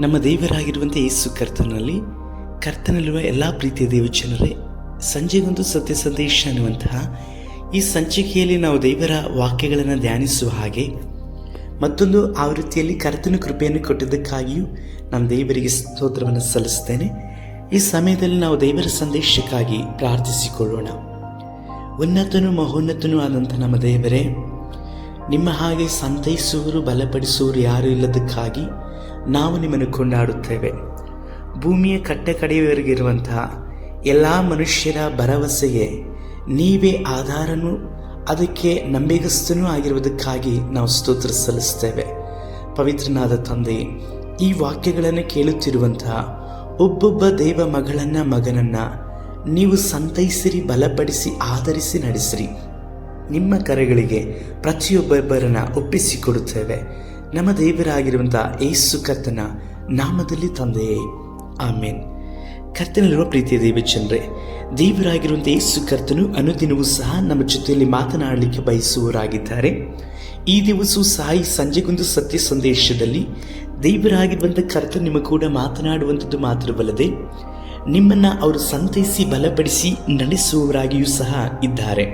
ನಮ್ಮ ದೇವರಾಗಿರುವಂಥ ಯೇಸು ಕರ್ತನಲ್ಲಿರುವ ಎಲ್ಲ ಪ್ರೀತಿಯ ದೇವಜನರೇ, ಸಂಜೆಗೊಂದು ಸತ್ಯ ಸಂದೇಶ ಅನ್ನುವಂತಹ ಈ ಸಂಚಿಕೆಯಲ್ಲಿ ನಾವು ದೇವರ ವಾಕ್ಯಗಳನ್ನು ಧ್ಯಾನಿಸುವ ಹಾಗೆ ಮತ್ತೊಂದು ಆವೃತ್ತಿಯಲ್ಲಿ ಕರ್ತನ ಕೃಪೆಯನ್ನು ಕೊಟ್ಟಿದ್ದಕ್ಕಾಗಿಯೂ ನಮ್ಮ ದೇವರಿಗೆ ಸ್ತೋತ್ರವನ್ನು ಸಲ್ಲಿಸ್ತೇನೆ. ಈ ಸಮಯದಲ್ಲಿ ನಾವು ದೇವರ ಸಂದೇಶಕ್ಕಾಗಿ ಪ್ರಾರ್ಥಿಸಿಕೊಳ್ಳೋಣ. ಉನ್ನತನೂ ಮಹೋನ್ನತನೂ ಆದಂಥ ನಮ್ಮ ದೇವರೇ, ನಿಮ್ಮ ಹಾಗೆ ಸಂತೈಸುವರು ಬಲಪಡಿಸುವರು ಯಾರೂ ಇಲ್ಲದಕ್ಕಾಗಿ ನಾವು ನಿಮ್ಮನ್ನು ಕೊಂಡಾಡುತ್ತೇವೆ. ಭೂಮಿಯ ಕಡೆಯವರೆಗಿರುವಂತಹ ಎಲ್ಲ ಮನುಷ್ಯರ ಭರವಸೆಗೆ ನೀವೇ ಆಧಾರನೂ ಅದಕ್ಕೆ ನಂಬಿಗಸ್ತನೂ ಆಗಿರುವುದಕ್ಕಾಗಿ ನಾವು ಸ್ತೋತ್ರ ಸಲ್ಲಿಸ್ತೇವೆ. ಪವಿತ್ರನಾದ ತಂದೆ, ಈ ವಾಕ್ಯಗಳನ್ನು ಕೇಳುತ್ತಿರುವಂತಹ ಒಬ್ಬೊಬ್ಬ ದೇವ ಮಗನನ್ನು ನೀವು ಸಂತೈಸಿರಿ, ಬಲಪಡಿಸಿ, ಆಧರಿಸಿ ನಡೆಸಿರಿ. ನಿಮ್ಮ ಕರೆಗಳಿಗೆ ಪ್ರತಿಯೊಬ್ಬೊಬ್ಬರನ್ನು ಒಪ್ಪಿಸಿಕೊಡುತ್ತೇವೆ. ನಮ್ಮ ದೇವರಾಗಿರುವಂಥ ಯೇಸು ಕರ್ತನ ನಾಮದಲ್ಲಿ ತಂದೆಯೇ, ಆಮೇನ್. ಕರ್ತನಲ್ಲಿರುವ ಪ್ರೀತಿಯ ದೇವಜನರೇ, ದೇವರಾಗಿರುವಂಥ ಯೇಸು ಕರ್ತನು ಅನುದಿನವೂ ಸಹ ನಮ್ಮ ಜೊತೆಯಲ್ಲಿ ಮಾತನಾಡಲಿಕ್ಕೆ ಬಯಸುವವರಾಗಿದ್ದಾರೆ. ಈ ದಿವಸವೂ ಸಹ ಈ ಸಂಜೆಗೊಂದು ಸತ್ಯ ಸಂದೇಶದಲ್ಲಿ ದೇವರಾಗಿರುವಂಥ ಕರ್ತನು ನಿಮ್ಮ ಕೂಡ ಮಾತನಾಡುವಂಥದ್ದು ಮಾತ್ರವಲ್ಲದೆ ನಿಮ್ಮನ್ನು ಅವರು ಸಂತೈಸಿ ಬಲಪಡಿಸಿ ನಡೆಸುವವರಾಗಿಯೂ ಸಹ ಇದ್ದಾರೆ.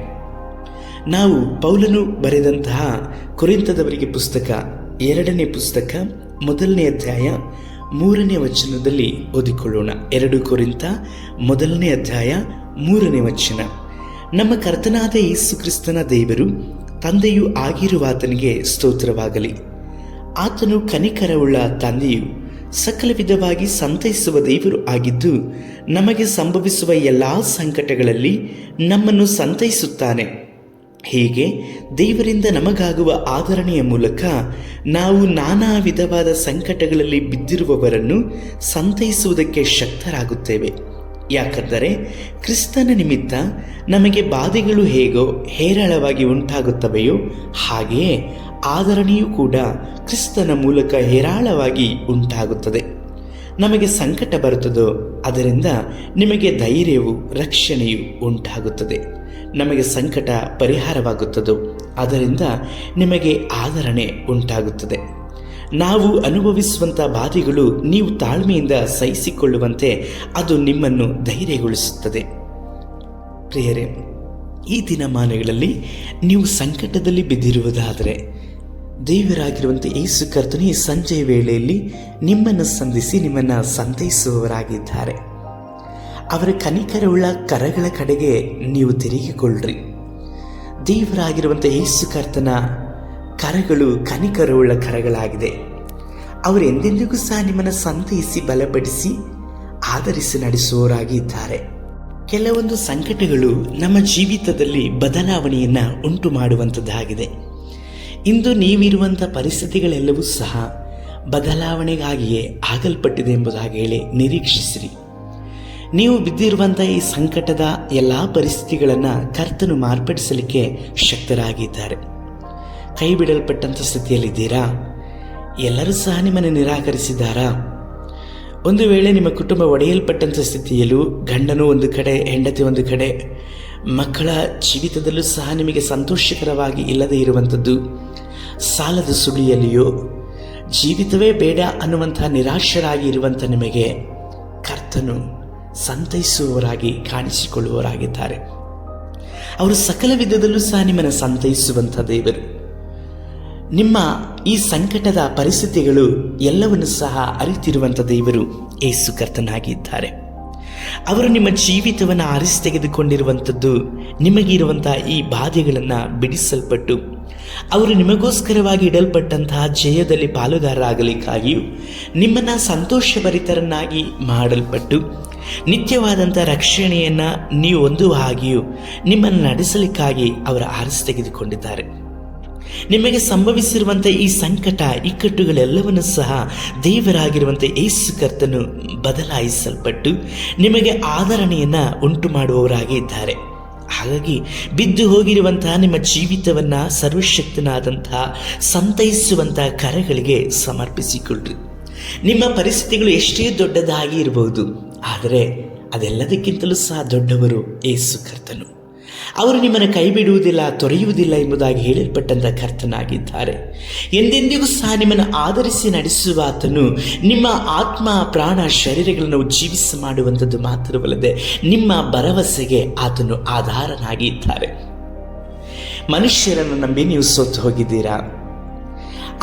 ನಾವು ಪೌಲನು ಬರೆದಂತಹ ಕೊರಿಂಥದವರಿಗೆ ಪುಸ್ತಕ 2ನೇ ಪುಸ್ತಕ 1ನೇ ಅಧ್ಯಾಯ 3ನೇ ವಚನದಲ್ಲಿ ಓದಿಕೊಳ್ಳೋಣ. 2 ಕೊರಿಂಥ 1ನೇ ಅಧ್ಯಾಯ 3ನೇ ವಚನ. ನಮ್ಮ ಕರ್ತನಾದ ಯೇಸು ಕ್ರಿಸ್ತನ ದೇವರು ತಂದೆಯೂ ಆಗಿರುವಾತನಿಗೆ ಸ್ತೋತ್ರವಾಗಲಿ. ಆತನು ಕನಿಕರವುಳ್ಳ ತಂದೆಯು ಸಕಲ ವಿಧವಾಗಿ ಸಂತೈಸುವ ದೇವರು ಆಗಿದ್ದು ನಮಗೆ ಸಂಭವಿಸುವ ಎಲ್ಲ ಸಂಕಟಗಳಲ್ಲಿ ನಮ್ಮನ್ನು ಸಂತೈಸುತ್ತಾನೆ. ಹೀಗೆ ದೇವರಿಂದ ನಮಗಾಗುವ ಆದರಣೆಯ ಮೂಲಕ ನಾವು ನಾನಾ ವಿಧವಾದ ಸಂಕಟಗಳಲ್ಲಿ ಬಿದ್ದಿರುವವರನ್ನು ಸಂತೈಸುವುದಕ್ಕೆ ಶಕ್ತರಾಗುತ್ತೇವೆ. ಯಾಕಂದರೆ ಕ್ರಿಸ್ತನ ನಿಮಿತ್ತ ನಮಗೆ ಬಾಧೆಗಳು ಹೇಗೋ ಹೇರಳವಾಗಿ ಉಂಟಾಗುತ್ತವೆಯೋ ಹಾಗೆಯೇ ಆದರಣೆಯೂ ಕೂಡ ಕ್ರಿಸ್ತನ ಮೂಲಕ ಹೇರಾಳವಾಗಿ ಉಂಟಾಗುತ್ತದೆ. ನಮಗೆ ಸಂಕಟ ಬರುತ್ತದೋ ಅದರಿಂದ ನಿಮಗೆ ಧೈರ್ಯವೂ ರಕ್ಷಣೆಯೂ ಉಂಟಾಗುತ್ತದೆ. ನಮಗೆ ಸಂಕಟ ಪರಿಹಾರವಾಗುತ್ತದೋ ಅದರಿಂದ ನಿಮಗೆ ಆದರಣೆ ಉಂಟಾಗುತ್ತದೆ. ನಾವು ಅನುಭವಿಸುವಂಥ ಬಾಧೆಗಳು ನೀವು ತಾಳ್ಮೆಯಿಂದ ಸಹಿಸಿಕೊಳ್ಳುವಂತೆ ಅದು ನಿಮ್ಮನ್ನು ಧೈರ್ಯಗೊಳಿಸುತ್ತದೆ. ಪ್ರಿಯರೇ, ಈ ದಿನಮಾನಗಳಲ್ಲಿ ನೀವು ಸಂಕಟದಲ್ಲಿ ಬಿದ್ದಿರುವುದಾದರೆ ದೇವರಾಗಿರುವಂಥ ಯೇಸು ಕರ್ತನು ಈ ಸಂಜೆಯ ವೇಳೆಯಲ್ಲಿ ನಿಮ್ಮನ್ನು ಸಂಧಿಸಿ ನಿಮ್ಮನ್ನು ಸಂತೈಸುವವರಾಗಿದ್ದಾರೆ. ಅವರ ಕನಿಕರವುಳ್ಳ ಕರಗಳ ಕಡೆಗೆ ನೀವು ತಿರುಗಿಕೊಳ್ಳ್ರಿ. ದೇವರಾಗಿರುವಂಥ ಯೇಸು ಕರ್ತನ ಕರಗಳು ಕನಿಕರವುಳ್ಳ ಕರಗಳಾಗಿದೆ. ಅವರು ಎಂದೆಂದಿಗೂ ಸಹ ನಿಮ್ಮನ್ನು ಸಂತೈಸಿ ಬಲಪಡಿಸಿ ಆಧರಿಸಿ ನಡೆಸುವವರಾಗಿದ್ದಾರೆ. ಕೆಲವೊಂದು ಸಂಕಟಗಳು ನಮ್ಮ ಜೀವಿತದಲ್ಲಿ ಬದಲಾವಣೆಯನ್ನು ಉಂಟು ಮಾಡುವಂಥದ್ದಾಗಿದೆ. ಇಂದು ನೀವಿರುವಂಥ ಪರಿಸ್ಥಿತಿಗಳೆಲ್ಲವೂ ಸಹ ಬದಲಾವಣೆಗಾಗಿಯೇ ಆಗಲ್ಪಟ್ಟಿದೆ ಎಂಬುದಾಗಿ ಹೇಳಿ ನಿರೀಕ್ಷಿಸಿರಿ. ನೀವು ಬಿದ್ದಿರುವಂಥ ಈ ಸಂಕಟದ ಎಲ್ಲ ಪರಿಸ್ಥಿತಿಗಳನ್ನು ಕರ್ತನು ಮಾರ್ಪಡಿಸಲಿಕ್ಕೆ ಶಕ್ತರಾಗಿದ್ದಾರೆ. ಕೈ ಬಿಡಲ್ಪಟ್ಟಂಥ ಸ್ಥಿತಿಯಲ್ಲಿದ್ದೀರಾ? ಎಲ್ಲರೂ ಸಹ ನಿಮ್ಮನ್ನು ನಿರಾಕರಿಸಿದ್ದಾರಾ? ಒಂದು ವೇಳೆ ನಿಮ್ಮ ಕುಟುಂಬ ಒಡೆಯಲ್ಪಟ್ಟಂಥ ಸ್ಥಿತಿಯಲ್ಲೂ ಗಂಡನು ಒಂದು ಕಡೆ, ಹೆಂಡತಿ ಒಂದು ಕಡೆ, ಮಕ್ಕಳ ಜೀವಿತದಲ್ಲೂ ಸಹ ನಿಮಗೆ ಸಂತೋಷಕರವಾಗಿ ಇಲ್ಲದೆ ಇರುವಂಥದ್ದು, ಸಾಲದ ಸುಳಿಯಲ್ಲಿಯೋ ಜೀವಿತವೇ ಬೇಡ ಅನ್ನುವಂಥ ನಿರಾಶರಾಗಿ ಇರುವಂಥ ನಿಮಗೆ ಕರ್ತನು ಸಂತೈಸುವವರಾಗಿ ಕಾಣಿಸಿಕೊಳ್ಳುವವರಾಗಿದ್ದಾರೆ. ಅವರು ಸಕಲ ವಿಧದಲ್ಲೂ ಸಹ ನಿಮ್ಮನ್ನು ಸಂತೈಸುವಂಥ ದೇವರು. ನಿಮ್ಮ ಈ ಸಂಕಟದ ಪರಿಸ್ಥಿತಿಗಳು ಎಲ್ಲವನ್ನು ಸಹ ಅರಿತಿರುವಂಥ ದೇವರು ಯೇಸು ಕರ್ತನಾಗಿದ್ದಾರೆ. ಅವರು ನಿಮ್ಮ ಜೀವಿತವನ್ನು ಆರಿಸಿ ತೆಗೆದುಕೊಂಡಿರುವಂಥದ್ದು ನಿಮಗಿರುವಂಥ ಈ ಬಾಧೆಗಳನ್ನು ಬಿಡಿಸಲ್ಪಟ್ಟು ಅವರು ನಿಮಗೋಸ್ಕರವಾಗಿ ಇಡಲ್ಪಟ್ಟಂತಹ ಜಯದಲ್ಲಿ ಪಾಲುಗಾರರಾಗಲಿಕ್ಕಾಗಿಯೂ ನಿಮ್ಮನ್ನು ಸಂತೋಷಭರಿತರನ್ನಾಗಿ ಮಾಡಲ್ಪಟ್ಟು ನಿತ್ಯವಾದಂಥ ರಕ್ಷಣೆಯನ್ನು ನೀವು ಹೊಂದುವ ಹಾಗೆಯೂ ನಿಮ್ಮನ್ನು ನಡೆಸಲಿಕ್ಕಾಗಿ ಅವರು ಆರಿಸಿ ತೆಗೆದುಕೊಂಡಿದ್ದಾರೆ. ನಿಮಗೆ ಸಂಭವಿಸಿರುವಂಥ ಈ ಸಂಕಟ ಇಕ್ಕಟ್ಟುಗಳೆಲ್ಲವನ್ನೂ ಸಹ ದೇವರಾಗಿರುವಂಥ ಯೇಸು ಕರ್ತನು ಬದಲಾಯಿಸಲ್ಪಟ್ಟು ನಿಮಗೆ ಆದರಣೆಯನ್ನು ಉಂಟು ಮಾಡುವವರಾಗಿ ಇದ್ದಾರೆ. ಹಾಗಾಗಿ ಬಿದ್ದು ಹೋಗಿರುವಂತಹ ನಿಮ್ಮ ಜೀವಿತವನ್ನು ಸರ್ವಶಕ್ತನಾದಂತಹ ಸಂತೈಸುವಂತಹ ಕರಗಳಿಗೆ ಸಮರ್ಪಿಸಿಕೊಳ್ಳ್ರಿ. ನಿಮ್ಮ ಪರಿಸ್ಥಿತಿಗಳು ಎಷ್ಟೇ ದೊಡ್ಡದಾಗಿ ಇರಬಹುದು, ಆದರೆ ಅದೆಲ್ಲದಕ್ಕಿಂತಲೂ ಸಹ ದೊಡ್ಡವರು ಯೇಸು ಕರ್ತನು. ಅವರು ನಿಮ್ಮನ್ನು ಕೈ ಬಿಡುವುದಿಲ್ಲ, ತೊರೆಯುವುದಿಲ್ಲ ಎಂಬುದಾಗಿ ಹೇಳಲ್ಪಟ್ಟಂಥ ಕರ್ತನಾಗಿದ್ದಾರೆ. ಎಂದೆಂದಿಗೂ ಸಹ ನಿಮ್ಮನ್ನು ಆಧರಿಸಿ ನಡೆಸುವ ಆತನು ನಿಮ್ಮ ಆತ್ಮ, ಪ್ರಾಣ, ಶರೀರಗಳನ್ನು ಜೀವಿಸ ಮಾಡುವಂಥದ್ದು ಮಾತ್ರವಲ್ಲದೆ ನಿಮ್ಮ ಭರವಸೆಗೆ ಆತನು ಆಧಾರನಾಗಿದ್ದಾರೆ. ಮನುಷ್ಯರನ್ನು ನಂಬಿ ನೀವು ಸೋತು ಹೋಗಿದ್ದೀರಾ.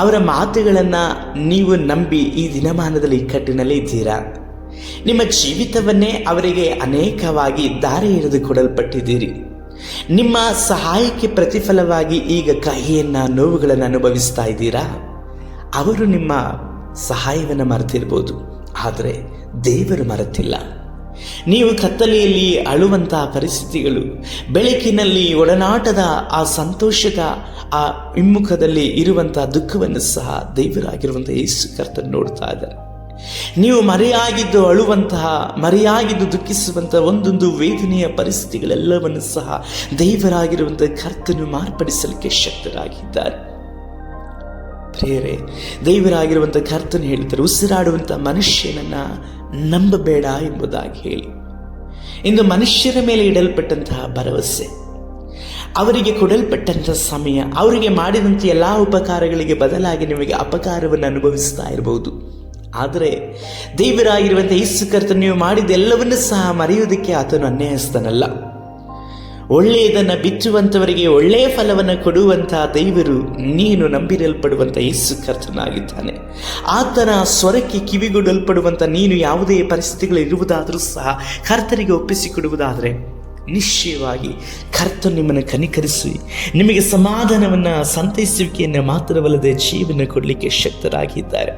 ಅವರ ಮಾತುಗಳನ್ನು ನೀವು ನಂಬಿ ಈ ದಿನಮಾನದಲ್ಲಿ ಇಕ್ಕಟ್ಟಿನಲ್ಲಿ ಇದ್ದೀರಾ. ನಿಮ್ಮ ಜೀವಿತವನ್ನೇ ಅವರಿಗೆ ಅನೇಕವಾಗಿ ದಾರಿ ಹಿಡಿದು ಕೊಡಲ್ಪಟ್ಟಿದ್ದೀರಿ. ನಿಮ್ಮ ಸಹಾಯಕ್ಕೆ ಪ್ರತಿಫಲವಾಗಿ ಈಗ ಕಹಿಯನ್ನು, ನೋವುಗಳನ್ನು ಅನುಭವಿಸ್ತಾ ಇದ್ದೀರಾ. ಅವರು ನಿಮ್ಮ ಸಹಾಯವನ್ನು ಮರೆತಿರ್ಬೋದು, ಆದರೆ ದೇವರು ಮರೆತಿಲ್ಲ. ನೀವು ಕತ್ತಲೆಯಲ್ಲಿ ಅಳುವಂತಹ ಪರಿಸ್ಥಿತಿಗಳು, ಬೆಳಕಿನಲ್ಲಿ ಒಡನಾಟದ ಆ ಸಂತೋಷದ ಆ ಹಿಮ್ಮುಖದಲ್ಲಿ ಇರುವಂತಹ ದುಃಖವನ್ನು ಸಹ ದೇವರಾಗಿರುವಂತಹ ಯೇಸು ಕರ್ತನು ನೋಡ್ತಾ ಇದ್ದಾರೆ. ನೀವು ಮರೆಯಾಗಿದ್ದು ಅಳುವಂತಹ, ಮರೆಯಾಗಿದ್ದು ದುಃಖಿಸುವಂತಹ ಒಂದೊಂದು ವೇದನೆಯ ಪರಿಸ್ಥಿತಿಗಳೆಲ್ಲವನ್ನು ಸಹ ದೇವರಾಗಿರುವಂತಹ ಕರ್ತನು ಮಾರ್ಪಡಿಸಲಿಕ್ಕೆ ಶಕ್ತರಾಗಿದ್ದಾರೆ. ಪ್ರಿಯರೇ, ದೇವರಾಗಿರುವಂತಹ ಕರ್ತನು ಹೇಳ್ತಾರೆ, ಉಸಿರಾಡುವಂತಹ ಮನುಷ್ಯನನ್ನ ನಂಬಬೇಡ ಎಂಬುದಾಗಿ ಹೇಳಿ. ಇಂದು ಮನುಷ್ಯರ ಮೇಲೆ ಇಡಲ್ಪಟ್ಟಂತಹ ಭರವಸೆ, ಅವರಿಗೆ ಕೊಡಲ್ಪಟ್ಟಂತಹ ಸಮಯ, ಅವರಿಗೆ ಮಾಡಿದಂಥ ಎಲ್ಲ ಉಪಕಾರಗಳಿಗೆ ಬದಲಾಗಿ ನಿಮಗೆ ಅಪಕಾರವನ್ನು ಅನುಭವಿಸ್ತಾ ಇರಬಹುದು. ಆದರೆ ದೇವರಾಗಿರುವಂಥ ಯೇಸು ಕರ್ತನು ನೀವು ಮಾಡಿದೆಲ್ಲವನ್ನೂ ಸಹ ಮರೆಯುವುದಕ್ಕೆ ಆತನು ಅನ್ಯಾಯಸ್ಥನಲ್ಲ. ಒಳ್ಳೆಯದನ್ನು ಬಿತ್ತುವಂಥವರಿಗೆ ಒಳ್ಳೆಯ ಫಲವನ್ನು ಕೊಡುವಂತಹ ದೇವರು ನೀನು ನಂಬಿರಲ್ಪಡುವಂಥ ಯೇಸು ಕರ್ತನಾಗಿದ್ದಾನೆ. ಆತನ ಸ್ವರಕ್ಕೆ ಕಿವಿಗೊಡಲ್ಪಡುವಂಥ ನೀನು ಯಾವುದೇ ಪರಿಸ್ಥಿತಿಗಳು ಇರುವುದಾದರೂ ಸಹ ಕರ್ತನಿಗೆ ಒಪ್ಪಿಸಿಕೊಡುವುದಾದರೆ ನಿಶ್ಚಯವಾಗಿ ಕರ್ತನು ನಿಮ್ಮನ್ನು ಕನಿಕರಿಸಿ ನಿಮಗೆ ಸಮಾಧಾನವನ್ನು, ಸಂತೈಸುವಿಕೆಯನ್ನು ಮಾತ್ರವಲ್ಲದೆ ಜೀವನ ಕೊಡಲಿಕ್ಕೆ ಶಕ್ತರಾಗಿದ್ದಾರೆ.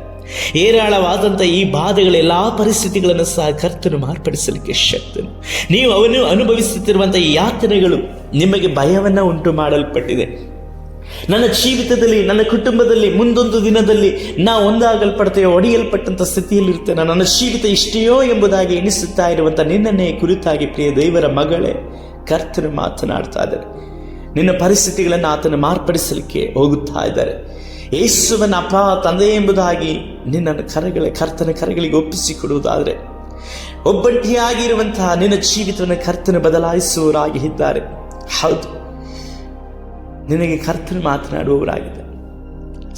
ಏರಾಳವಾದಂಥ ಈ ಬಾಧೆಗಳ ಎಲ್ಲ ಪರಿಸ್ಥಿತಿಗಳನ್ನು ಸಹ ಕರ್ತನು ಮಾರ್ಪಡಿಸಲಿಕ್ಕೆ ಶಕ್ತನು. ನೀವು ಅವನು ಅನುಭವಿಸುತ್ತಿರುವಂಥ ಈ ಯಾತನೆಗಳು ನಿಮಗೆ ಭಯವನ್ನು ಉಂಟು ಮಾಡಲ್ಪಟ್ಟಿದೆ. ನನ್ನ ಜೀವಿತದಲ್ಲಿ, ನನ್ನ ಕುಟುಂಬದಲ್ಲಿ ಮುಂದೊಂದು ದಿನದಲ್ಲಿ ನಾವು ಒಂದಾಗಲ್ಪಡ್ತೇವೆ, ಒಡೆಯಲ್ಪಟ್ಟಂಥ ಸ್ಥಿತಿಯಲ್ಲಿರ್ತೇನೆ, ನನ್ನ ಜೀವಿತ ಇಷ್ಟೆಯೋ ಎಂಬುದಾಗಿ ಎಣಿಸುತ್ತಾ ಇರುವಂಥ ನಿನ್ನನ್ನೇ ಕುರಿತಾಗಿ ಪ್ರಿಯ ದೇವರ ಮಗಳೇ, ಕರ್ತನು ಮಾತನಾಡ್ತಾ ಇದ್ದಾರೆ. ನಿನ್ನ ಪರಿಸ್ಥಿತಿಗಳನ್ನು ಆತನು ಮಾರ್ಪಡಿಸಲಿಕ್ಕೆ ಹೋಗುತ್ತಾ ಇದ್ದಾರೆ. ಯೇಸುವನ ಅಪ್ಪ, ತಂದೆ ಎಂಬುದಾಗಿ ನಿನ್ನನ್ನು ಕರ್ತನ ಕರೆಗಳಿಗೆ ಒಪ್ಪಿಸಿಕೊಡುವುದಾದರೆ ಒಬ್ಬಂಟಿಯಾಗಿರುವಂತಹ ನಿನ್ನ ಜೀವಿತವನ್ನು ಕರ್ತನ ಬದಲಾಯಿಸುವವರಾಗಿ ಇದ್ದಾರೆ. ಹೌದು, ನಿನಗೆ ಕರ್ತನು ಮಾತನಾಡುವವರಾಗಿದೆ.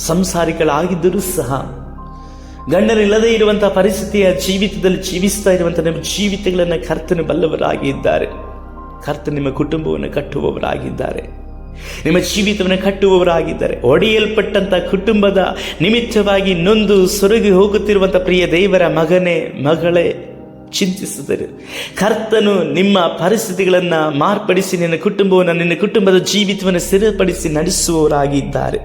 ಸಂಸಾರಿಗಳಾಗಿದ್ದರೂ ಸಹ ಗಂಡನಿಲ್ಲದೆ ಇರುವಂತಹ ಪರಿಸ್ಥಿತಿಯ ಜೀವಿತದಲ್ಲಿ ಜೀವಿಸ್ತಾ ಇರುವಂತಹ ನಿಮ್ಮ ಜೀವಿತಗಳನ್ನು ಕರ್ತನು ಬಲ್ಲವರಾಗಿ ಇದ್ದಾರೆ. ಕರ್ತನು ನಿಮ್ಮ ಕುಟುಂಬವನ್ನು ಕಟ್ಟುವವರಾಗಿದ್ದಾರೆ, ನಿಮ್ಮ ಜೀವಿತವನ್ನು ಕಟ್ಟುವವರಾಗಿದ್ದಾರೆ. ಒಡೆಯಲ್ಪಟ್ಟಂಥ ಕುಟುಂಬದ ನಿಮಿತ್ತವಾಗಿ ನೊಂದು ಸೊರಗಿ ಹೋಗುತ್ತಿರುವಂಥ ಪ್ರಿಯ ದೇವರ ಮಗನೇ, ಮಗಳೇ, ಚಿಂತಿಸಿದರು. ಕರ್ತನು ನಿಮ್ಮ ಪರಿಸ್ಥಿತಿಗಳನ್ನು ಮಾರ್ಪಡಿಸಿ ನಿನ್ನ ಕುಟುಂಬವನ್ನು, ನಿನ್ನ ಕುಟುಂಬದ ಜೀವಿತವನ್ನು ಸ್ಥಿರಪಡಿಸಿ ನಡೆಸುವವರಾಗಿದ್ದಾರೆ.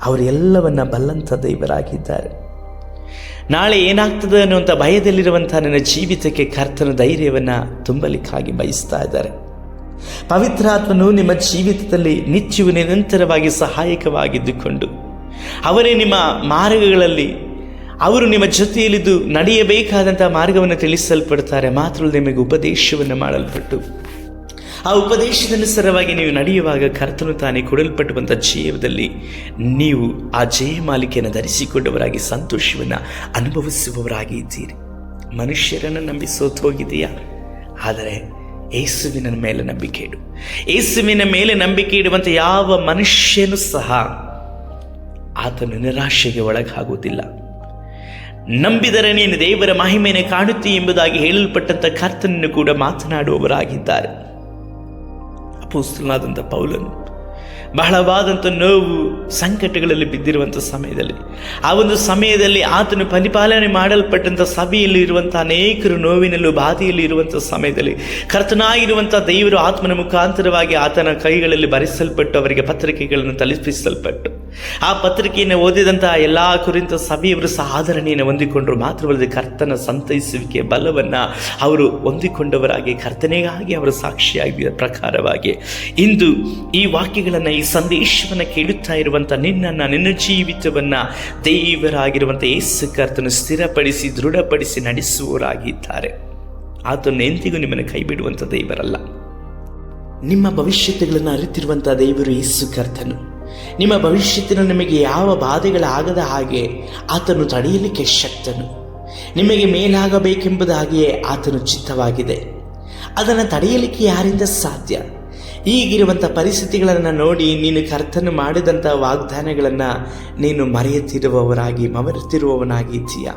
ಅವರು ಎಲ್ಲವನ್ನ ಬಲ್ಲಂಥ ದೇವರಾಗಿದ್ದಾರೆ. ನಾಳೆ ಏನಾಗ್ತದೆ ಅನ್ನುವಂಥ ಭಯದಲ್ಲಿರುವಂಥ ನನ್ನ ಜೀವಿತಕ್ಕೆ ಕರ್ತನ ಧೈರ್ಯವನ್ನು ತುಂಬಲಿಕ್ಕಾಗಿ ಬಯಸ್ತಾ ಇದ್ದಾರೆ. ಪವಿತ್ರಾತ್ಮನು ನಿಮ್ಮ ಜೀವಿತದಲ್ಲಿ ನಿತ್ಯವೂ ನಿರಂತರವಾಗಿ ಸಹಾಯಕವಾಗಿದ್ದುಕೊಂಡು ಅವರೇ ನಿಮ್ಮ ಮಾರ್ಗಗಳಲ್ಲಿ, ಅವರು ನಿಮ್ಮ ಜೊತೆಯಲ್ಲಿದ್ದು ನಡೆಯಬೇಕಾದಂಥ ಮಾರ್ಗವನ್ನು ತಿಳಿಸಲ್ಪಡ್ತಾರೆ. ಮಾತ್ರ ನಿಮಗೆ ಉಪದೇಶವನ್ನು ಮಾಡಲ್ಪಟ್ಟು ಆ ಉಪದೇಶದನುಸಾರವಾಗಿ ನೀವು ನಡೆಯುವಾಗ ಕರ್ತನು ತಾನೇ ಕೊಡಲ್ಪಟ್ಟುವಂಥ ಜೀವದಲ್ಲಿ ನೀವು ಆ ಜಯ ಮಾಲಿಕೆಯನ್ನು ಧರಿಸಿಕೊಂಡವರಾಗಿ ಸಂತೋಷವನ್ನು ಅನುಭವಿಸುವವರಾಗಿ ಇದ್ದೀರಿ. ಮನುಷ್ಯರನ್ನು ನಂಬಿ ಸೋತು ಹೋಗಿದೆಯಾ? ಆದರೆ ಯೇಸುವಿನ ಮೇಲೆ ನಂಬಿಕೆ ಇಡು. ಯೇಸುವಿನ ಮೇಲೆ ನಂಬಿಕೆ ಇಡುವಂಥ ಯಾವ ಮನುಷ್ಯನೂ ಸಹ ಆತನು ನಿರಾಶೆಗೆ ಒಳಗಾಗುವುದಿಲ್ಲ. ನಂಬಿದರೆ ನೀನು ದೇವರ ಮಹಿಮೆಯನ್ನು ಕಾಣುತ್ತಿ ಎಂಬುದಾಗಿ ಹೇಳಲ್ಪಟ್ಟಂಥ ಕರ್ತನನ್ನು ಕೂಡ ಮಾತನಾಡುವವರಾಗಿದ್ದಾರೆ. ಅಪೊಸ್ತಲನಾದಂಥ ಪೌಲನು ಬಹಳವಾದಂಥ ನೋವು ಸಂಕಟಗಳಲ್ಲಿ ಬಿದ್ದಿರುವಂಥ ಸಮಯದಲ್ಲಿ, ಆ ಒಂದು ಸಮಯದಲ್ಲಿ ಆತನು ಪರಿಪಾಲನೆ ಮಾಡಲ್ಪಟ್ಟಂಥ ಸಭೆಯಲ್ಲಿ ಇರುವಂಥ ಅನೇಕರು ನೋವಿನಲ್ಲೂ ಬಾಧೆಯಲ್ಲಿ ಇರುವಂಥ ಸಮಯದಲ್ಲಿ ಕರ್ತನಾಗಿರುವಂಥ ದೇವರು ಆತ್ಮನ ಮುಖಾಂತರವಾಗಿ ಆತನ ಕೈಗಳಲ್ಲಿ ಬರೆಸಲ್ಪಟ್ಟು ಅವರಿಗೆ ಪತ್ರಿಕೆಗಳನ್ನು ತಲುಪಿಸಲ್ಪಟ್ಟು ಆ ಪತ್ರಿಕೆಯನ್ನು ಓದಿದಂತಹ ಎಲ್ಲ ಕುರಿತ ಸಭೆಯವರು ಸಹ ಆದರಣೆಯನ್ನು ಹೊಂದಿಕೊಂಡರು. ಮಾತ್ರವಲ್ಲದೆ ಕರ್ತನ ಸಂತೈಸುವಿಕೆ ಬಲವನ್ನು ಅವರು ಹೊಂದಿಕೊಂಡವರಾಗಿ ಕರ್ತನೆಗಾಗಿ ಅವರ ಸಾಕ್ಷಿಯಾಗಿದ್ದ ಪ್ರಕಾರವಾಗಿ ಇಂದು ಈ ವಾಕ್ಯಗಳನ್ನು, ಈ ಸಂದೇಶವನ್ನು ಕೇಳುತ್ತಾ ಇರುವಂಥ ನಿನ್ನನ್ನು, ನಿನ್ನ ಜೀವಿತವನ್ನು ದೇವರಾಗಿರುವಂಥ ಯೇಸು ಕರ್ತನು ಸ್ಥಿರಪಡಿಸಿ ದೃಢಪಡಿಸಿ ನಡೆಸುವವರಾಗಿದ್ದಾರೆ. ಆತನು ಎಂದಿಗೂ ನಿಮ್ಮನ್ನು ಕೈ ಬಿಡುವಂಥ ದೇವರಲ್ಲ. ನಿಮ್ಮ ಭವಿಷ್ಯತೆಗಳನ್ನು ಅರಿತಿರುವಂಥ ದೇವರು ಯೇಸು ಕರ್ತನು. ನಿಮ್ಮ ಭವಿಷ್ಯತ್ತಿನ ನಿಮಗೆ ಯಾವ ಬಾಧೆಗಳಾಗದ ಹಾಗೆ ಆತನು ತಡೆಯಲಿಕ್ಕೆ ಶಕ್ತನು. ನಿಮಗೆ ಮೇಲಾಗಬೇಕೆಂಬುದಾಗಿಯೇ ಆತನು ಚಿತ್ತವಾಗಿದೆ. ಅದನ್ನು ತಡೆಯಲಿಕ್ಕೆ ಯಾರಿಂದ ಸಾಧ್ಯ? ಈಗಿರುವಂಥ ಪರಿಸ್ಥಿತಿಗಳನ್ನು ನೋಡಿ ನೀನು ಕರ್ತನು ಮಾಡಿದಂಥ ವಾಗ್ದಾನಗಳನ್ನು ನೀನು ಮರೆತಿರುವವನಾಗಿ ಇದ್ದೀಯ.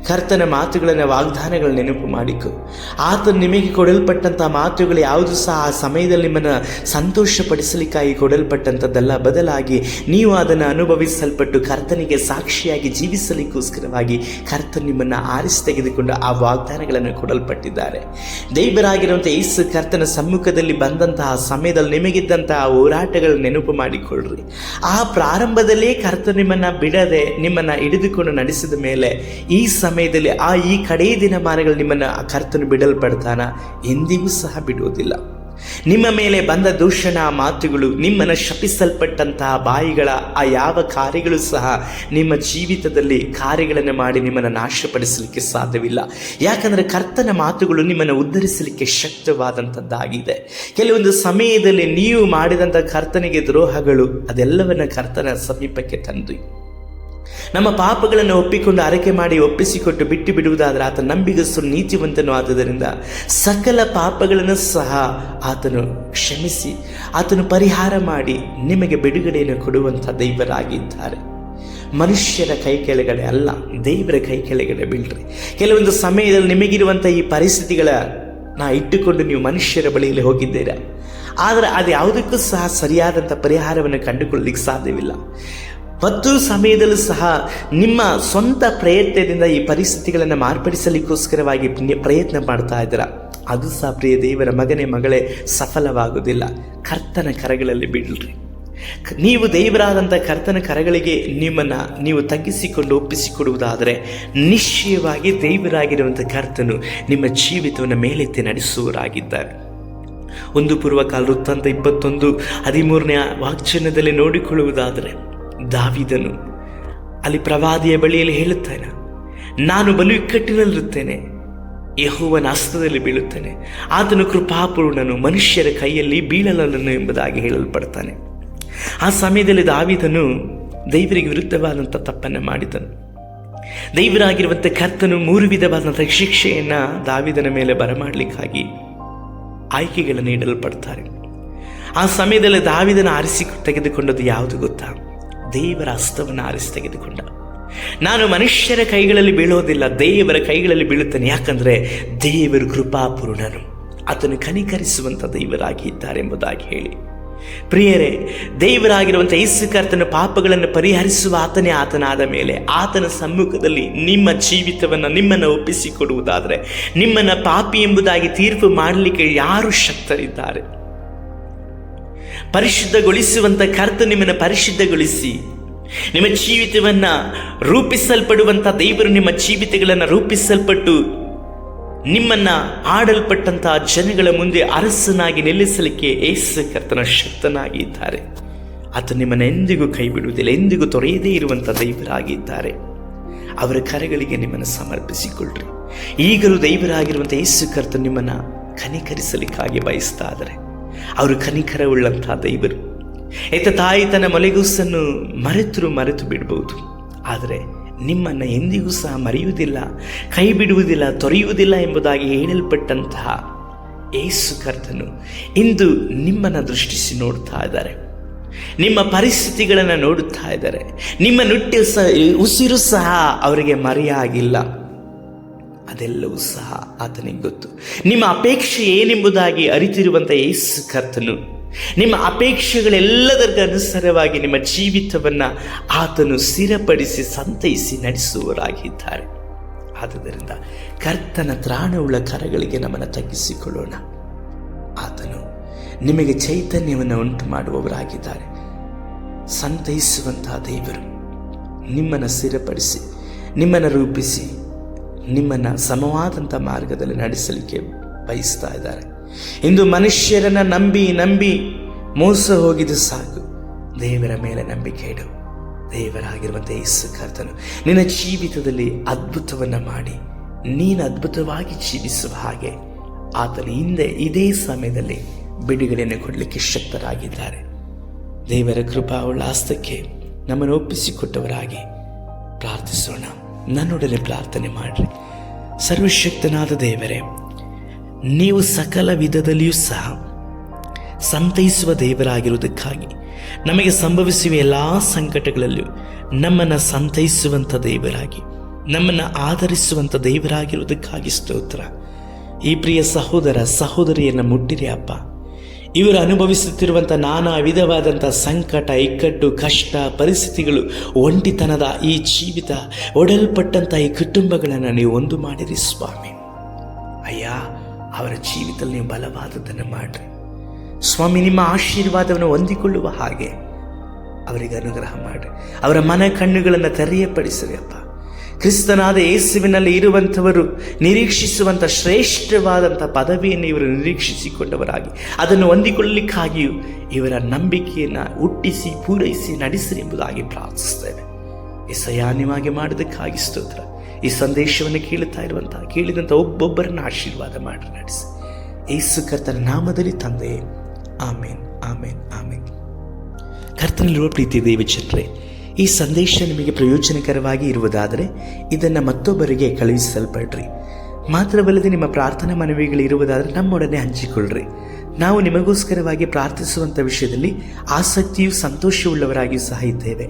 ಕರ್ತನ ಮಾತುಗಳನ್ನು, ವಾಗ್ದಾನಗಳ ನೆನಪು ಮಾಡಿಕೊ. ಆತನು ನಿಮಗೆ ಕೊಡಲ್ಪಟ್ಟಂಥ ಮಾತುಗಳು ಯಾವುದು ಸಹ ಆ ಸಮಯದಲ್ಲಿ ನಿಮ್ಮನ್ನು ಸಂತೋಷಪಡಿಸಲಿಕ್ಕಾಗಿ ಕೊಡಲ್ಪಟ್ಟಂಥದ್ದಲ್ಲ. ಬದಲಾಗಿ ನೀವು ಅದನ್ನು ಅನುಭವಿಸಲ್ಪಟ್ಟು ಕರ್ತನಿಗೆ ಸಾಕ್ಷಿಯಾಗಿ ಜೀವಿಸಲಿಕ್ಕೋಸ್ಕರವಾಗಿ ಕರ್ತನು ನಿಮ್ಮನ್ನು ಆರಿಸಿ ತೆಗೆದುಕೊಂಡು ಆ ವಾಗ್ದಾನಗಳನ್ನು ಕೊಡಲ್ಪಟ್ಟಿದ್ದಾರೆ. ದೇವರಾಗಿರುವಂಥ ಯೇಸು ಕರ್ತನ ಸಮ್ಮುಖದಲ್ಲಿ ಬಂದಂತಹ ಸಮಯದಲ್ಲಿ ನಿಮಗಿದ್ದಂತಹ ಹೋರಾಟಗಳ ನೆನಪು ಮಾಡಿಕೊಳ್ಳ್ರಿ. ಆ ಪ್ರಾರಂಭದಲ್ಲೇ ಕರ್ತನು ನಿಮ್ಮನ್ನು ಬಿಡದೆ ನಿಮ್ಮನ್ನು ಹಿಡಿದುಕೊಂಡು ನಡೆಸಿದ ಮೇಲೆ ಈ ಸಮಯದಲ್ಲಿ ಈ ಕಡೇ ದಿನಮಾನಗಳು ನಿಮ್ಮನ್ನು ಕರ್ತನು ಬಿಡಲ್ಪಡ್ತಾನ? ಎಂದಿಗೂ ಸಹ ಬಿಡುವುದಿಲ್ಲ. ನಿಮ್ಮ ಮೇಲೆ ಬಂದ ದೂಷಣ ಮಾತುಗಳು, ನಿಮ್ಮನ್ನು ಶಪಿಸಲ್ಪಟ್ಟಂತಹ ಬಾಯಿಗಳ ಆ ಯಾವ ಕಾರ್ಯಗಳು ಸಹ ನಿಮ್ಮ ಜೀವಿತದಲ್ಲಿ ಕಾರ್ಯಗಳನ್ನು ಮಾಡಿ ನಿಮ್ಮನ್ನು ನಾಶಪಡಿಸಲಿಕ್ಕೆ ಸಾಧ್ಯವಿಲ್ಲ. ಯಾಕಂದರೆ ಕರ್ತನ ಮಾತುಗಳು ನಿಮ್ಮನ್ನು ಉದ್ಧರಿಸಲಿಕ್ಕೆ ಶಕ್ತವಾದಂಥದ್ದಾಗಿದೆ. ಕೆಲವೊಂದು ಸಮಯದಲ್ಲಿ ನೀವು ಮಾಡಿದಂಥ ಕರ್ತನಿಗೆ ದ್ರೋಹಗಳು ಅದೆಲ್ಲವನ್ನ ಕರ್ತನ ಸಮೀಪಕ್ಕೆ ತಂದು ನಮ್ಮ ಪಾಪಗಳನ್ನು ಒಪ್ಪಿಕೊಂಡು ಅರಕೆ ಮಾಡಿ ಒಪ್ಪಿಸಿಕೊಟ್ಟು ಬಿಟ್ಟು ಬಿಡುವುದಾದರೆ ಆತ ನಂಬಿಗಸ್ತು ನೀತಿವಂತನು ಆದುದರಿಂದ ಸಕಲ ಪಾಪಗಳನ್ನು ಸಹ ಆತನು ಕ್ಷಮಿಸಿ ಆತನು ಪರಿಹಾರ ಮಾಡಿ ನಿಮಗೆ ಬಿಡುಗಡೆಯನ್ನು ಕೊಡುವಂಥ ದೇವರಾಗಿದ್ದಾರೆ. ಮನುಷ್ಯರ ಕೈ ಕೆಳಗಡೆ ಅಲ್ಲ, ದೇವರ ಕೈ ಕೆಳಗಡೆ ಬೀಳ್ರಿ. ಕೆಲವೊಂದು ಸಮಯದಲ್ಲಿ ನಿಮಗಿರುವಂಥ ಈ ಪರಿಸ್ಥಿತಿಗಳನ್ನ ಇಟ್ಟುಕೊಂಡು ನೀವು ಮನುಷ್ಯರ ಬಳಿಯಲ್ಲಿ ಹೋಗಿದ್ದೀರಾ, ಆದರೆ ಅದು ಯಾವುದಕ್ಕೂ ಸಹ ಸರಿಯಾದಂಥ ಪರಿಹಾರವನ್ನು ಕಂಡುಕೊಳ್ಳಲಿಕ್ಕೆ ಸಾಧ್ಯವಿಲ್ಲ. ಮತ್ತು ಸಮಯದಲ್ಲೂ ಸಹ ನಿಮ್ಮ ಸ್ವಂತ ಪ್ರಯತ್ನದಿಂದ ಈ ಪರಿಸ್ಥಿತಿಗಳನ್ನು ಮಾರ್ಪಡಿಸಲಿಕ್ಕೋಸ್ಕರವಾಗಿ ಪ್ರಯತ್ನ ಮಾಡ್ತಾ ಇದ್ದೀರ. ಅದು ಸಹ ಪ್ರಿಯ ದೇವರ ಮಗನೇ ಮಗಳೇ ಸಫಲವಾಗುವುದಿಲ್ಲ. ಕರ್ತನ ಕರಗಳಲ್ಲಿ ಬಿಡ್ರಿ. ನೀವು ದೇವರಾದಂಥ ಕರ್ತನ ಕರಗಳಿಗೆ ನಿಮ್ಮನ್ನು ನೀವು ತಗ್ಗಿಸಿಕೊಂಡು ಒಪ್ಪಿಸಿಕೊಡುವುದಾದರೆ ನಿಶ್ಚಯವಾಗಿ ದೇವರಾಗಿರುವಂಥ ಕರ್ತನು ನಿಮ್ಮ ಜೀವಿತವನ್ನು ಮೇಲೆತ್ತಿ ನಡೆಸುವವರಾಗಿದ್ದಾರೆ. 1 ಪೂರ್ವಕಾಲ ವೃತ್ತಾಂತ 21:13 ವಾಕ್ಯದಲ್ಲಿ ನೋಡಿಕೊಳ್ಳುವುದಾದರೆ ದಾವೀದನು ಅಲ್ಲಿ ಪ್ರವಾದಿಯ ಬಳಿಯಲ್ಲಿ ಹೇಳುತ್ತಾನೆ, ನಾನು ಬಲು ಇಕ್ಕಟ್ಟಿನಲ್ಲಿರುತ್ತೇನೆ, ಯೆಹೋವನ ಹಸ್ತದಲ್ಲಿ ಬೀಳುತ್ತೇನೆ, ಆತನು ಕೃಪಾಪೂರ್ಣನು, ಮನುಷ್ಯರ ಕೈಯಲ್ಲಿ ಬೀಳಲನು ಎಂಬುದಾಗಿ ಹೇಳಲ್ಪಡ್ತಾನೆ. ಆ ಸಮಯದಲ್ಲಿ ದಾವೀದನು ದೇವರಿಗೆ ವಿರುದ್ಧವಾದಂಥ ತಪ್ಪನ್ನು ಮಾಡಿದನು. ದೇವರಾಗಿರುವಂಥ ಕರ್ತನು 3 ವಿಧವಾದಂಥ ಶಿಕ್ಷೆಯನ್ನು ದಾವೀದನ ಮೇಲೆ ಬರಮಾಡಲಿಕ್ಕಾಗಿ ಆಯ್ಕೆಗಳನ್ನು ನೀಡಲ್ಪಡ್ತಾರೆ. ಆ ಸಮಯದಲ್ಲಿ ದಾವೀದನ ಆರಿಸಿ ತೆಗೆದುಕೊಂಡದ್ದು ಯಾವುದು ಗೊತ್ತಾ? ದೇವರ ಹಸ್ತವನ್ನು ಆರಿಸಿ ತೆಗೆದುಕೊಂಡ. ನಾನು ಮನುಷ್ಯರ ಕೈಗಳಲ್ಲಿ ಬೀಳೋದಿಲ್ಲ, ದೇವರ ಕೈಗಳಲ್ಲಿ ಬೀಳುತ್ತೇನೆ. ಯಾಕಂದರೆ ದೇವರು ಕೃಪಾಪೂರ್ಣನು, ಆತನು ಕನಿಕರಿಸುವಂಥ ದೇವರಾಗಿ ಇದ್ದಾರೆ ಎಂಬುದಾಗಿ ಹೇಳಿ. ಪ್ರಿಯರೇ, ದೇವರಾಗಿರುವಂಥ ಯೇಸು ಕರ್ತನ ಪಾಪಗಳನ್ನು ಪರಿಹರಿಸುವ ಆತನೇ ಆತನಾದ ಮೇಲೆ ಆತನ ಸಮ್ಮುಖದಲ್ಲಿ ನಿಮ್ಮ ಜೀವಿತವನ್ನು ನಿಮ್ಮನ್ನು ಒಪ್ಪಿಸಿಕೊಡುವುದಾದರೆ ನಿಮ್ಮನ್ನು ಪಾಪಿ ಎಂಬುದಾಗಿ ತೀರ್ಪು ಮಾಡಲಿಕ್ಕೆ ಯಾರು ಶಕ್ತರಿದ್ದಾರೆ? ಪರಿಶುದ್ಧಗೊಳಿಸುವಂಥ ಕರ್ತ ನಿಮ್ಮನ್ನು ಪರಿಶುದ್ಧಗೊಳಿಸಿ ನಿಮ್ಮ ಜೀವಿತವನ್ನು ರೂಪಿಸಲ್ಪಡುವಂಥ ದೇವರು ನಿಮ್ಮ ಜೀವಿತಗಳನ್ನು ರೂಪಿಸಲ್ಪಟ್ಟು ನಿಮ್ಮನ್ನು ಆಡಲ್ಪಟ್ಟಂತಹ ಜನಗಳ ಮುಂದೆ ಅರಸನಾಗಿ ನಿಲ್ಲಿಸಲಿಕ್ಕೆ ಯೇಸು ಕರ್ತನ ಶಕ್ತನಾಗಿ ಇದ್ದಾರೆ. ಆತ ನಿಮ್ಮನ್ನು ಎಂದಿಗೂ ಕೈ ಬಿಡುವುದಿಲ್ಲ, ಎಂದಿಗೂ ತೊರೆಯದೇ ಇರುವಂಥ ದೇವರಾಗಿದ್ದಾರೆ. ಅವರ ಕರೆಗಳಿಗೆ ನಿಮ್ಮನ್ನು ಸಮರ್ಪಿಸಿಕೊಳ್ಳ್ರಿ. ಈಗಲೂ ದೇವರಾಗಿರುವಂಥ ಯೇಸು ಕರ್ತ ನಿಮ್ಮನ್ನು ಕನಿಕರಿಸಲಿಕ್ಕಾಗಿ ಬಯಸ್ತಾ ಇದ್ದಾರೆ. ಅವರು ಕನಿಕರವುಳ್ಳಂಥ ದೇವರು. ತಾಯಿ ತನ್ನ ಮೊಲೆಗೂಸನ್ನು ಮರೆತು ಬಿಡಬಹುದು, ಆದರೆ ನಿಮ್ಮನ್ನು ಎಂದಿಗೂ ಸಹ ಮರೆಯುವುದಿಲ್ಲ, ಕೈ ಬಿಡುವುದಿಲ್ಲ, ತೊರೆಯುವುದಿಲ್ಲ ಎಂಬುದಾಗಿ ಹೇಳಲ್ಪಟ್ಟಂತಹ ಯೇಸು ಕರ್ತನು ಇಂದು ನಿಮ್ಮನ್ನು ದೃಷ್ಟಿಸಿ ನೋಡ್ತಾ ಇದ್ದಾರೆ. ನಿಮ್ಮ ಪರಿಸ್ಥಿತಿಗಳನ್ನು ನೋಡುತ್ತಾ ಇದ್ದಾರೆ. ನಿಮ್ಮ ಉಸಿರು ಸಹ ಅವರಿಗೆ ಮರೆಯಾಗಿಲ್ಲ. ಅದೆಲ್ಲವೂ ಸಹ ಆತನಿಗೆ ಗೊತ್ತು. ನಿಮ್ಮ ಅಪೇಕ್ಷೆ ಏನೆಂಬುದಾಗಿ ಅರಿತಿರುವಂಥ ಯೇಸು ಕರ್ತನು ನಿಮ್ಮ ಅಪೇಕ್ಷೆಗಳೆಲ್ಲದಕ್ಕೆ ಅನುಸಾರವಾಗಿ ನಿಮ್ಮ ಜೀವಿತವನ್ನು ಆತನು ಸ್ಥಿರಪಡಿಸಿ ಸಂತೈಸಿ ನಡೆಸುವವರಾಗಿದ್ದಾರೆ. ಆದುದರಿಂದ ಕರ್ತನ ತ್ರಾಣವುಳ್ಳ ಕರಗಳಿಗೆ ನಮ್ಮನ್ನು ತಗ್ಗಿಸಿಕೊಳ್ಳೋಣ. ಆತನು ನಿಮಗೆ ಚೈತನ್ಯವನ್ನು ಉಂಟು ಮಾಡುವವರಾಗಿದ್ದಾರೆ. ಸಂತೈಸುವಂತಹ ದೇವರು ನಿಮ್ಮನ್ನು ಸ್ಥಿರಪಡಿಸಿ, ನಿಮ್ಮನ್ನು ರೂಪಿಸಿ, ನಿಮ್ಮನ್ನು ಸಮವಾದಂಥ ಮಾರ್ಗದಲ್ಲಿ ನಡೆಸಲಿಕ್ಕೆ ಬಯಸ್ತಾ ಇದ್ದಾರೆ. ಇಂದು ಮನುಷ್ಯರನ್ನು ನಂಬಿ ಮೋಸ ಹೋಗಿದ್ದು ಸಾಕು. ದೇವರ ಮೇಲೆ ನಂಬಿಕೆ ಇಡು. ದೇವರಾಗಿರುವಂಥ ಯೇಸು ಕರ್ತನು ನಿನ್ನ ಜೀವಿತದಲ್ಲಿ ಅದ್ಭುತವನ್ನು ಮಾಡಿ ನೀನು ಅದ್ಭುತವಾಗಿ ಜೀವಿಸುವ ಹಾಗೆ ಆತನು ಹಿಂದೆ ಇದೇ ಸಮಯದಲ್ಲಿ ಬಿಡುಗಡೆಯನ್ನು ಕೊಡಲಿಕ್ಕೆ ಶಕ್ತರಾಗಿದ್ದಾರೆ. ದೇವರ ಕೃಪಾವುಳ್ಳ ಹಸ್ತಕ್ಕೆ ನಮ್ಮನ್ನು ಒಪ್ಪಿಸಿಕೊಟ್ಟವರಾಗಿ ಪ್ರಾರ್ಥಿಸೋಣ. ನನ್ನೊಡನೆ ಪ್ರಾರ್ಥನೆ ಮಾಡಿರಿ. ಸರ್ವಶಕ್ತನಾದ ದೇವರೇ, ನೀವು ಸಕಲ ವಿಧದಲ್ಲಿಯೂ ಸಹ ಸಂತೈಸುವ ದೇವರಾಗಿರುವುದಕ್ಕಾಗಿ, ನಮಗೆ ಸಂಭವಿಸುವ ಎಲ್ಲ ಸಂಕಟಗಳಲ್ಲೂ ನಮ್ಮನ್ನು ಸಂತೈಸುವಂಥ ದೇವರಾಗಿ, ನಮ್ಮನ್ನು ಆಧರಿಸುವಂಥ ದೇವರಾಗಿರುವುದಕ್ಕಾಗಿ ಸ್ತೋತ್ರ. ಈ ಪ್ರಿಯ ಸಹೋದರ ಸಹೋದರಿಯನ್ನು ಮುಟ್ಟಿರಿ ಅಪ್ಪ. ಇವರು ಅನುಭವಿಸುತ್ತಿರುವಂಥ ನಾನಾ ವಿಧವಾದಂಥ ಸಂಕಟ, ಇಕ್ಕಟ್ಟು, ಕಷ್ಟ, ಪರಿಸ್ಥಿತಿಗಳು, ಒಂಟಿತನದ ಈ ಜೀವಿತ, ಒಡಲ್ಪಟ್ಟಂಥ ಈ ಕುಟುಂಬಗಳನ್ನು ನೀವು ಒಂದು ಮಾಡಿರಿ ಸ್ವಾಮಿ. ಅಯ್ಯ, ಅವರ ಜೀವಿತದಲ್ಲಿ ನೀವು ಬಲವಾದದ್ದನ್ನು ಮಾಡಿರಿ ಸ್ವಾಮಿ. ನಿಮ್ಮ ಆಶೀರ್ವಾದವನ್ನು ಹೊಂದಿಕೊಳ್ಳುವ ಹಾಗೆ ಅವರಿಗೆ ಅನುಗ್ರಹ ಮಾಡಿರಿ. ಅವರ ಮನ ಕಣ್ಣುಗಳನ್ನು ತೆರೆಯಪಡಿಸಿರಿ ಅಪ್ಪ. ಕ್ರಿಸ್ತನಾದ ಯೇಸುವಿನಲ್ಲಿ ಇರುವಂಥವರು ನಿರೀಕ್ಷಿಸುವಂಥ ಶ್ರೇಷ್ಠವಾದಂಥ ಪದವಿಯನ್ನು ಇವರು ನಿರೀಕ್ಷಿಸಿಕೊಂಡವರಾಗಿ ಅದನ್ನು ಹೊಂದಿಕೊಳ್ಳಲಿಕ್ಕಾಗಿಯೂ ಇವರ ನಂಬಿಕೆಯನ್ನು ಹುಟ್ಟಿಸಿ ಪೂರೈಸಿ ನಡೆಸಿರಿ ಎಂಬುದಾಗಿ ಪ್ರಾರ್ಥಿಸ್ತೇವೆ. ಯೆಸಯ್ಯನಿಗಾಗಿ ಮಾಡೋದಕ್ಕಾಗಿ ಸ್ತೋತ್ರ. ಈ ಸಂದೇಶವನ್ನು ಕೇಳಿದಂಥ ಒಬ್ಬೊಬ್ಬರನ್ನು ಆಶೀರ್ವಾದ ಮಾಡಿ ನಡೆಸಿ ಯೇಸು ಕರ್ತನ ನಾಮದಲ್ಲಿ ತಂದೆಯೇ, ಆಮೇನ್, ಆಮೇನ್, ಆಮೇನ್. ಕರ್ತನಲ್ಲಿರುವ ಪ್ರೀತಿ ದೇವಜನರೇ, ಈ ಸಂದೇಶ ನಿಮಗೆ ಪ್ರಯೋಜನಕರವಾಗಿ ಇರುವುದಾದರೆ ಇದನ್ನು ಮತ್ತೊಬ್ಬರಿಗೆ ಕಳುಹಿಸಲ್ಪಡ್ರಿ. ಮಾತ್ರವಲ್ಲದೆ ನಿಮ್ಮ ಪ್ರಾರ್ಥನಾ ಮನವಿಗಳಿರುವುದಾದರೆ ನಮ್ಮೊಡನೆ ಹಂಚಿಕೊಳ್ಳ್ರಿ. ನಾವು ನಿಮಗೋಸ್ಕರವಾಗಿ ಪ್ರಾರ್ಥಿಸುವಂಥ ವಿಷಯದಲ್ಲಿ ಆಸಕ್ತಿಯೂ ಸಂತೋಷವುಳ್ಳವರಾಗಿಯೂ ಸಹ ಇದ್ದೇವೆ.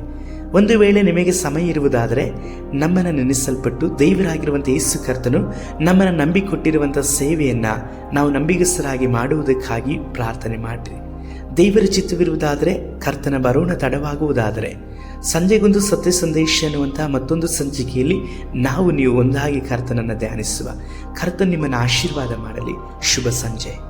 ಒಂದು ವೇಳೆ ನಿಮಗೆ ಸಮಯ ಇರುವುದಾದರೆ ನಮ್ಮನ್ನು ನೆನೆಸಲ್ಪಟ್ಟು ದೇವರಾಗಿರುವಂಥ ಯೇಸು ಕರ್ತನು ನಮ್ಮನ್ನು ನಂಬಿಕೊಟ್ಟಿರುವಂಥ ಸೇವೆಯನ್ನು ನಾವು ನಂಬಿಗಸ್ತರಾಗಿ ಮಾಡುವುದಕ್ಕಾಗಿ ಪ್ರಾರ್ಥನೆ ಮಾಡಿರಿ. ದೇವರ ಚಿತ್ತವಿರುವುದಾದರೆ, ಕರ್ತನ ಬರೋಣ ತಡವಾಗುವುದಾದರೆ, ಸಂಜೆಗೊಂದು ಸತ್ಯ ಸಂದೇಶ ಅನ್ನುವಂತಹ ಮತ್ತೊಂದು ಸಂಚಿಕೆಯಲ್ಲಿ ನೀವು ಒಂದಾಗಿ ಕರ್ತನನ್ನು ಧ್ಯಾನಿಸುವ. ಕರ್ತನ ನಿಮ್ಮನ್ನು ಆಶೀರ್ವಾದ ಮಾಡಲಿ. ಶುಭ ಸಂಜೆ.